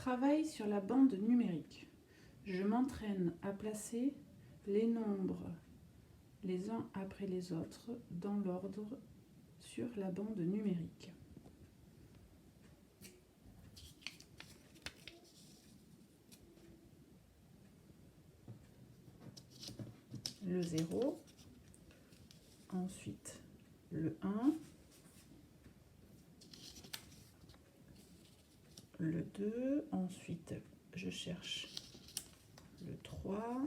travaille sur la bande numérique. Je m'entraîne à placer les nombres les uns après les autres dans l'ordre sur la bande numérique. Le 0, ensuite le 1, le 2, ensuite je cherche le 3,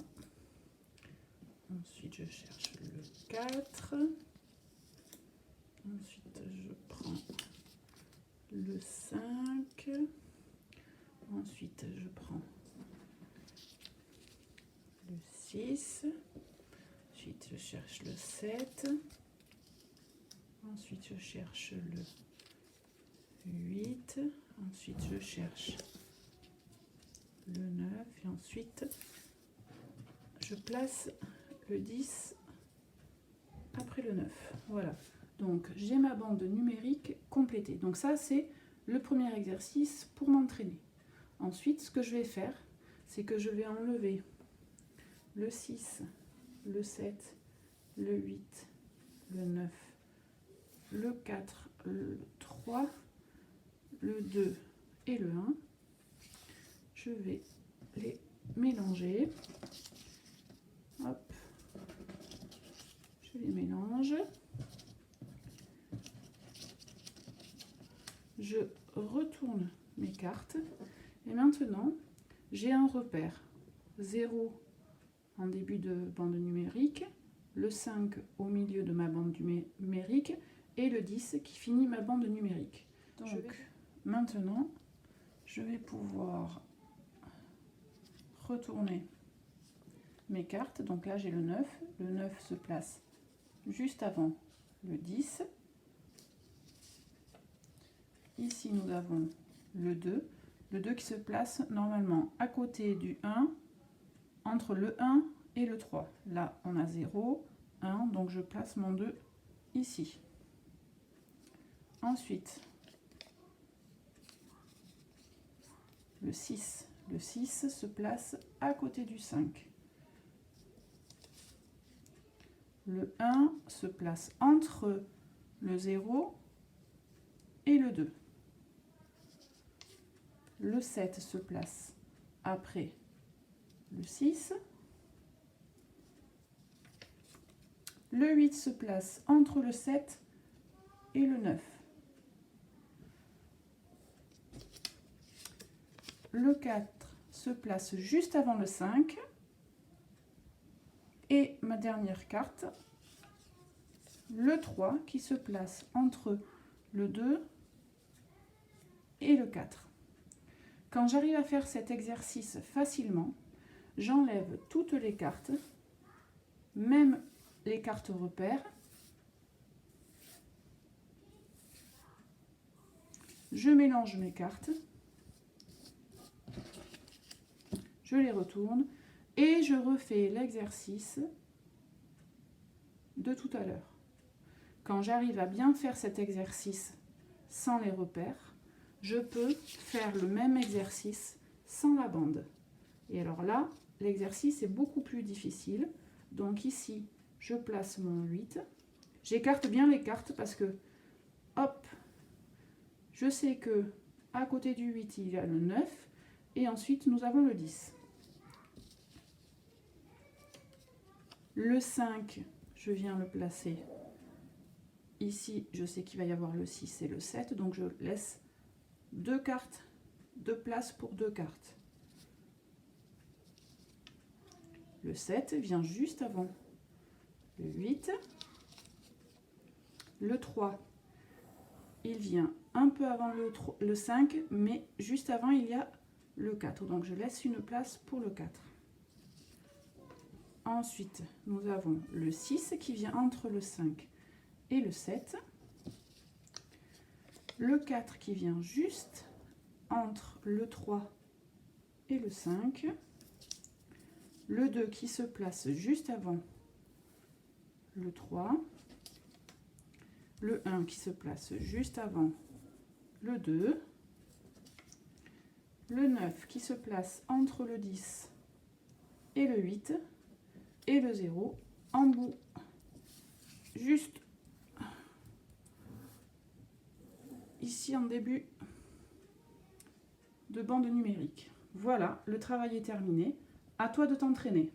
ensuite je cherche le 4, ensuite je prends le 5, ensuite je prends le 6, ensuite je cherche le 7, ensuite je cherche le 8, ensuite je cherche le 9 et ensuite je place le 10 après le 9. Voilà, donc j'ai ma bande numérique complétée. Donc ça c'est le premier exercice pour m'entraîner. Ensuite ce que je vais faire, c'est que je vais enlever le 6, le 7, le 8, le 9, le 4, le 3, le 2 et le 1. Je vais les mélanger. Hop. Je les mélange. Je retourne mes cartes. Et maintenant, j'ai un repère. 0 en début de bande numérique, le 5 au milieu de ma bande numérique et le 10 qui finit ma bande numérique. Donc, maintenant, je vais pouvoir retourner mes cartes. Donc là, j'ai le 9. Le 9 se place juste avant le 10. Ici, nous avons le 2. Le 2 qui se place normalement à côté du 1, entre le 1 et le 3. Là, on a 0, 1, donc je place mon 2 ici. Ensuite, le 6. Le 6 se place à côté du 5. Le 1 se place entre le 0 et le 2. Le 7 se place après le 6. Le 8 se place entre le 7 et le 9. Le 4 se place juste avant le 5. Et ma dernière carte, le 3 qui se place entre le 2 et le 4. Quand j'arrive à faire cet exercice facilement, j'enlève toutes les cartes, même les cartes repères. Je mélange mes cartes. Je les retourne et je refais l'exercice de tout à l'heure. Quand j'arrive à bien faire cet exercice sans les repères, je peux faire le même exercice sans la bande. Et alors là, l'exercice est beaucoup plus difficile. Donc ici, je place mon 8. J'écarte bien les cartes parce que, hop, je sais que à côté du 8, il y a le 9. Et ensuite, nous avons le 10. Le 5, je viens le placer ici. Je sais qu'il va y avoir le 6 et le 7. Donc, je laisse 2 cartes de place pour 2 cartes. Le 7 vient juste avant le 8. Le 3, il vient un peu avant le 5, mais juste avant, il y a le 4. Donc, je laisse une place pour le 4. Ensuite, nous avons le 6 qui vient entre le 5 et le 7. Le 4 qui vient juste entre le 3 et le 5. Le 2 qui se place juste avant le 3. Le 1 qui se place juste avant le 2. le 9 qui se place entre le 10 et le 8 et le 0 en bout, juste ici en début de bande numérique. Voilà, le travail est terminé. À toi de t'entraîner.